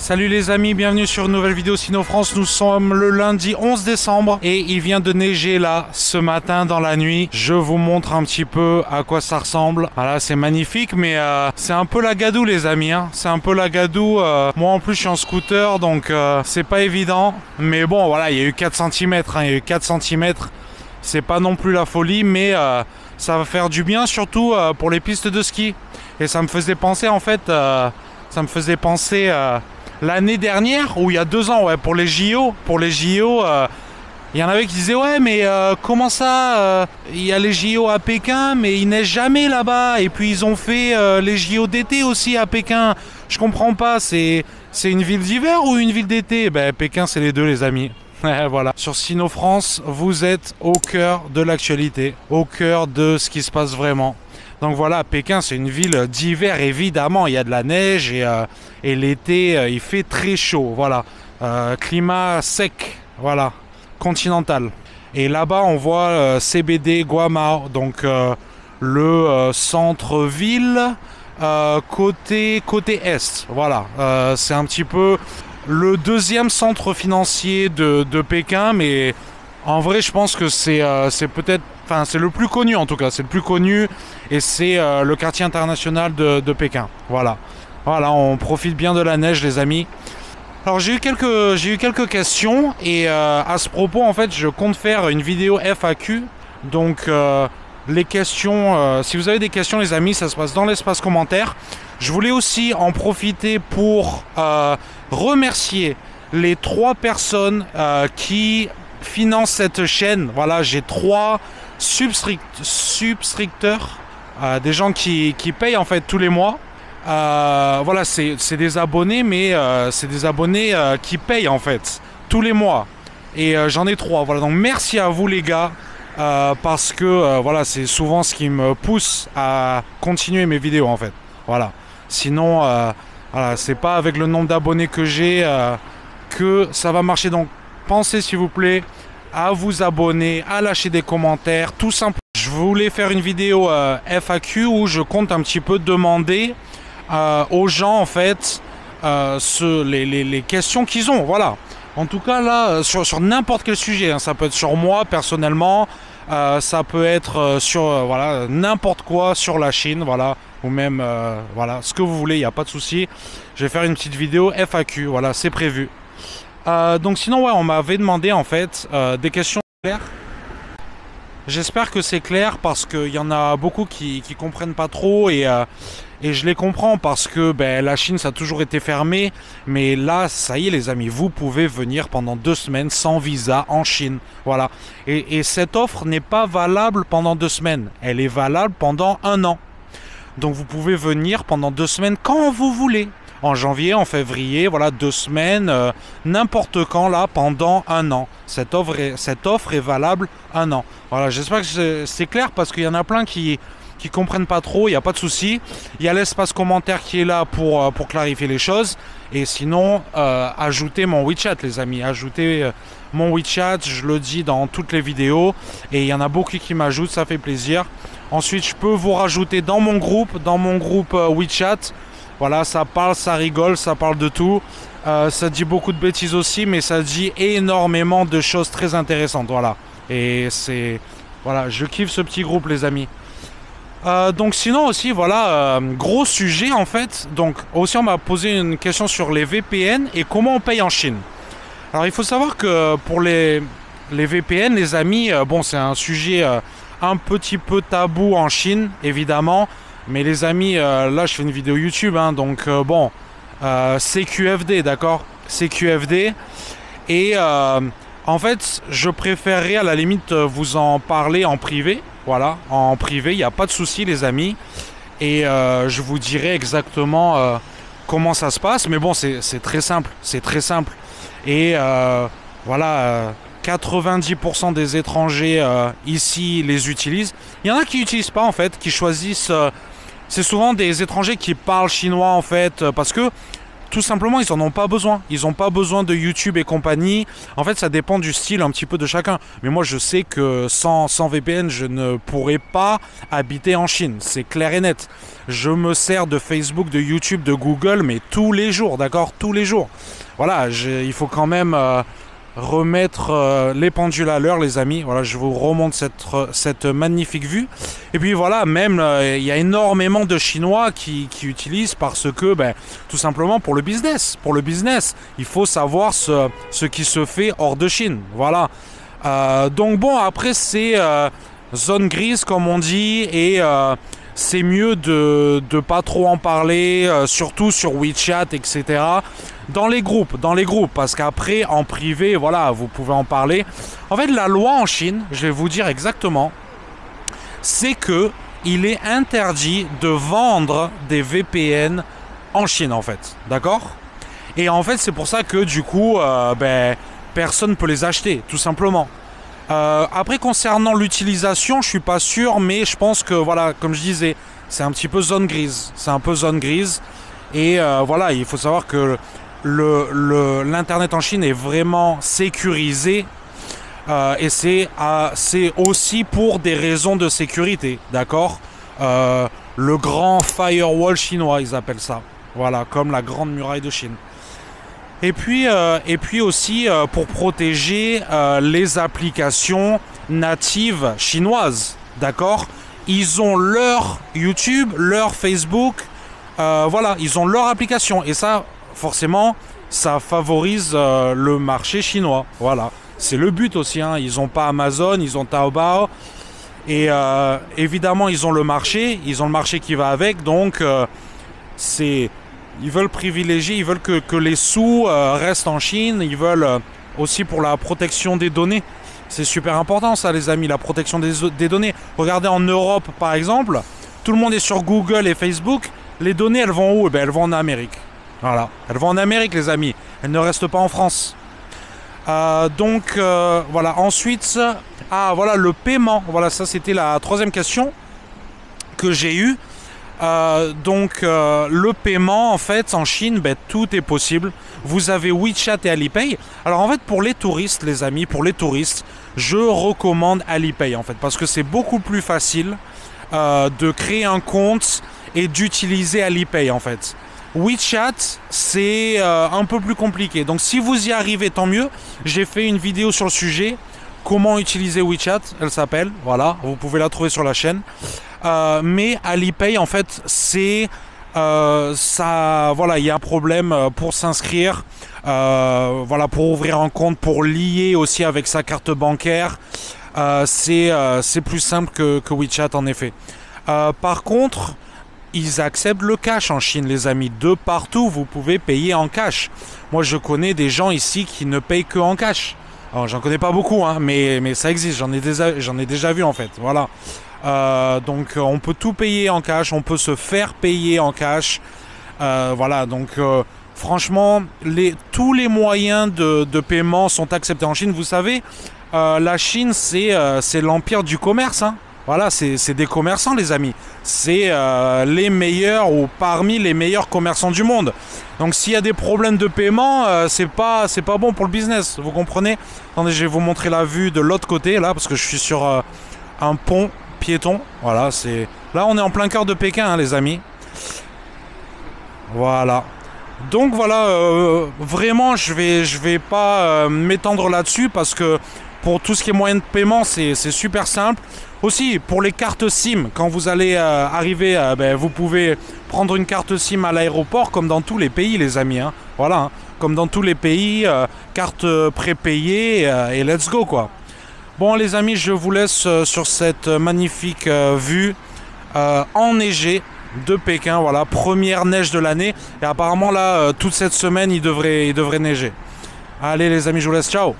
Salut les amis, bienvenue sur une nouvelle vidéo Sino France. Nous sommes le lundi 11 décembre et il vient de neiger là ce matin dans la nuit. Je vous montre un petit peu à quoi ça ressemble. Voilà, c'est magnifique, mais c'est un peu la gadoue les amis, hein. C'est un peu la gadoue. Moi en plus je suis en scooter, donc c'est pas évident. Mais bon voilà, il y a eu 4 cm, hein. Il y a eu 4 cm. C'est pas non plus la folie, mais ça va faire du bien, surtout pour les pistes de ski. Et ça me faisait penser en fait, l'année dernière, ou il y a 2 ans, ouais, pour les JO, il y en avait qui disaient ouais mais comment ça, il y a les JO à Pékin mais il neige jamais là-bas, et puis ils ont fait les JO d'été aussi à Pékin. Je comprends pas, c'est une ville d'hiver ou une ville d'été? Ben Pékin c'est les deux les amis. Voilà. Sur Sino France, vous êtes au cœur de l'actualité, au cœur de ce qui se passe vraiment. Donc voilà, Pékin c'est une ville d'hiver évidemment, il y a de la neige et l'été il fait très chaud, voilà. Climat sec, voilà, continental. Et là-bas on voit CBD Guamao, donc le centre-ville côté est, voilà. C'est un petit peu le deuxième centre financier de Pékin, mais en vrai je pense que c'est peut-être, enfin c'est le plus connu en tout cas, c'est le plus connu, et c'est le quartier international de Pékin. Voilà, on profite bien de la neige les amis. Alors j'ai eu quelques questions, et à ce propos en fait je compte faire une vidéo FAQ. Donc les questions, si vous avez des questions les amis, ça se passe dans l'espace commentaire. Je voulais aussi en profiter pour remercier les 3 personnes qui financent cette chaîne. Voilà, j'ai 3 subscripteurs, des gens qui payent en fait tous les mois. Voilà, c'est des abonnés, mais c'est des abonnés qui payent en fait tous les mois. Et j'en ai 3. Voilà, donc merci à vous les gars, parce que voilà, c'est souvent ce qui me pousse à continuer mes vidéos en fait. Voilà. Sinon, voilà, c'est pas avec le nombre d'abonnés que j'ai que ça va marcher. Donc pensez s'il vous plaît à vous abonner, à lâcher des commentaires, tout simplement. Je voulais faire une vidéo FAQ où je compte un petit peu demander aux gens en fait les questions qu'ils ont. Voilà. En tout cas là, sur n'importe quel sujet, hein. Ça peut être sur moi personnellement, ça peut être sur voilà, n'importe quoi, sur la Chine, voilà, ou même voilà, ce que vous voulez, il n'y a pas de souci. Je vais faire une petite vidéo FAQ, voilà, c'est prévu. Donc sinon ouais, on m'avait demandé en fait des questions claires. J'espère que c'est clair, parce qu'il y en a beaucoup qui comprennent pas trop, et je les comprends, parce que ben, la Chine ça a toujours été fermé, mais là ça y est les amis, vous pouvez venir pendant 2 semaines sans visa en Chine, voilà. Et cette offre n'est pas valable pendant 2 semaines, elle est valable pendant 1 an. Donc vous pouvez venir pendant 2 semaines quand vous voulez. En janvier, en février, voilà, 2 semaines, n'importe quand là, pendant 1 an. Cette offre est valable 1 an. Voilà, j'espère que c'est clair, parce qu'il y en a plein qui comprennent pas trop, il n'y a pas de souci. Il y a l'espace commentaire qui est là pour clarifier les choses. Et sinon, ajoutez mon WeChat les amis, ajoutez mon WeChat, je le dis dans toutes les vidéos. Et il y en a beaucoup qui m'ajoutent, ça fait plaisir. Ensuite, je peux vous rajouter dans mon groupe WeChat. Voilà, ça parle, ça rigole, ça parle de tout. Ça dit beaucoup de bêtises aussi, mais ça dit énormément de choses très intéressantes. Voilà. Et c'est... Voilà, je kiffe ce petit groupe, les amis. Donc sinon aussi, voilà, gros sujet en fait. Donc aussi, on m'a posé une question sur les VPN et comment on paye en Chine. Alors il faut savoir que pour les VPN, les amis, bon, c'est un sujet un petit peu tabou en Chine, évidemment. Mais les amis, là je fais une vidéo YouTube, hein, donc bon, CQFD, d'accord, CQFD. Et en fait, je préférerais à la limite vous en parler en privé. Voilà, en privé, il n'y a pas de souci les amis. Et je vous dirai exactement comment ça se passe. Mais bon, c'est très simple, c'est très simple. Et voilà, 90% des étrangers ici les utilisent. Il y en a qui n'utilisent pas en fait, qui choisissent... c'est souvent des étrangers qui parlent chinois en fait, parce que tout simplement, ils en ont pas besoin. Ils n'ont pas besoin de YouTube et compagnie. En fait, ça dépend du style un petit peu de chacun. Mais moi, je sais que sans VPN, je ne pourrais pas habiter en Chine. C'est clair et net. Je me sers de Facebook, de YouTube, de Google, mais tous les jours, d'accord? Tous les jours. Voilà, il faut quand même remettre les pendules à l'heure, les amis. Voilà, je vous remonte cette magnifique vue. Et puis voilà, même il y a énormément de Chinois qui utilisent parce que, tout simplement pour le business. Pour le business, il faut savoir ce qui se fait hors de Chine. Voilà. Donc bon, après c'est zone grise comme on dit, et c'est mieux de pas trop en parler, surtout sur WeChat, etc. Dans les groupes, parce qu'après, en privé, voilà, vous pouvez en parler. En fait, la loi en Chine, je vais vous dire exactement, c'est que il est interdit de vendre des VPN en Chine, en fait. D'accord? Et en fait, c'est pour ça que, du coup, personne ne peut les acheter, tout simplement. Après, concernant l'utilisation, je suis pas sûr, mais je pense que, voilà, comme je disais, c'est un petit peu zone grise. C'est un peu zone grise. Et voilà, il faut savoir que l'internet en Chine est vraiment sécurisé, et c'est aussi pour des raisons de sécurité, d'accord? Le grand firewall chinois, ils appellent ça, voilà, comme la grande muraille de Chine. Et puis aussi pour protéger les applications natives chinoises, d'accord? Ils ont leur YouTube, leur Facebook, voilà, ils ont leur application, et ça, forcément, ça favorise le marché chinois. Voilà, c'est le but aussi, hein. Ils n'ont pas Amazon, ils ont Taobao. Et évidemment, ils ont le marché qui va avec. Donc, ils veulent privilégier, ils veulent que les sous restent en Chine. Ils veulent aussi pour la protection des données. C'est super important, ça, les amis, la protection des données. Regardez en Europe, par exemple, tout le monde est sur Google et Facebook. Les données, elles vont où? Elles vont en Amérique. Voilà, elles vont en Amérique, les amis. Elles ne restent pas en France. Donc, voilà. Ensuite, voilà, le paiement. Voilà, ça, c'était la troisième question que j'ai eue. Le paiement, en fait, en Chine, tout est possible. Vous avez WeChat et Alipay. Alors, en fait, pour les touristes, les amis, je recommande Alipay, en fait, parce que c'est beaucoup plus facile de créer un compte et d'utiliser Alipay, en fait. WeChat, c'est un peu plus compliqué. Donc, si vous y arrivez, tant mieux. J'ai fait une vidéo sur le sujet. Comment utiliser WeChat, elle s'appelle. Voilà, vous pouvez la trouver sur la chaîne. Mais Alipay, en fait, c'est... ça, voilà, il y a un problème pour s'inscrire. Voilà, pour ouvrir un compte, pour lier aussi avec sa carte bancaire. C'est plus simple que WeChat, en effet. Par contre... Ils acceptent le cash en Chine, les amis. De partout, vous pouvez payer en cash. Moi, je connais des gens ici qui ne payent que en cash. Alors, j'en connais pas beaucoup, hein, mais ça existe. J'en ai déjà vu, en fait. Voilà. Donc, on peut tout payer en cash. On peut se faire payer en cash. Voilà. Donc, franchement, tous les moyens de paiement sont acceptés en Chine. Vous savez, la Chine, c'est l'empire du commerce, hein. Voilà, c'est des commerçants, les amis. C'est les meilleurs ou parmi les meilleurs commerçants du monde. Donc s'il y a des problèmes de paiement, c'est pas bon pour le business. Vous comprenez? Attendez, je vais vous montrer la vue de l'autre côté, là, parce que je suis sur un pont piéton. Voilà, là, on est en plein cœur de Pékin, hein, les amis. Voilà. Donc voilà, vraiment, je vais pas m'étendre là-dessus parce que pour tout ce qui est moyen de paiement, c'est super simple. Aussi, pour les cartes SIM, quand vous allez arriver, vous pouvez prendre une carte SIM à l'aéroport, comme dans tous les pays, les amis. Hein. Voilà, hein. Comme dans tous les pays, carte prépayée et let's go, quoi. Bon, les amis, je vous laisse sur cette magnifique vue enneigée de Pékin. Voilà, première neige de l'année. Et apparemment, là, toute cette semaine, il devrait neiger. Allez, les amis, je vous laisse. Ciao!